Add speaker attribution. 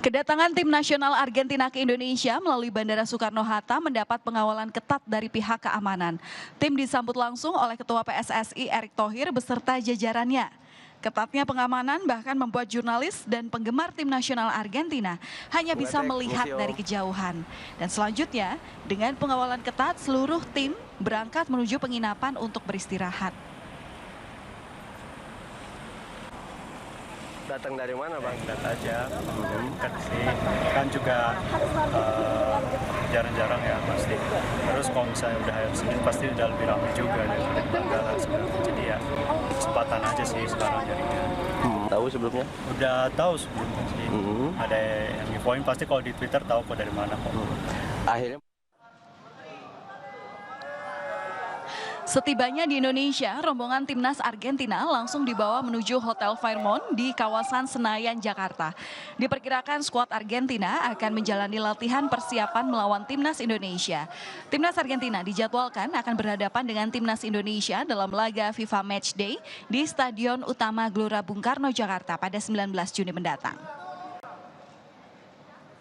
Speaker 1: Kedatangan tim nasional Argentina ke Indonesia melalui Bandara Soekarno-Hatta mendapat pengawalan ketat dari pihak keamanan. Tim disambut langsung oleh Ketua PSSI Erick Thohir beserta jajarannya. Ketatnya pengamanan bahkan membuat jurnalis dan penggemar tim nasional Argentina hanya bisa melihat dari kejauhan. Dan selanjutnya, dengan pengawalan ketat, seluruh tim berangkat menuju penginapan untuk beristirahat.
Speaker 2: Datang dari mana, Bang?
Speaker 3: Lihat aja, dekat sih. Kan juga jarang-jarang ya pasti. Terus kalau misalnya udah hayat sedikit pasti udah lebih ramai juga daripada di Bandara sebenarnya. Jadi ya kesempatan aja sih sekarang jadinya.
Speaker 2: Tahu sebelumnya?
Speaker 3: Udah tahu sebelumnya sih. Ada yang infoin pasti kalau di Twitter tahu kok dari mana kok.
Speaker 2: Akhirnya
Speaker 1: Setibanya di Indonesia, rombongan timnas Argentina langsung dibawa menuju Hotel Fairmont di kawasan Senayan, Jakarta. Diperkirakan skuad Argentina akan menjalani latihan persiapan melawan timnas Indonesia. Timnas Argentina dijadwalkan akan berhadapan dengan timnas Indonesia dalam laga FIFA Matchday di Stadion Utama Gelora Bung Karno, Jakarta pada 19 Juni mendatang.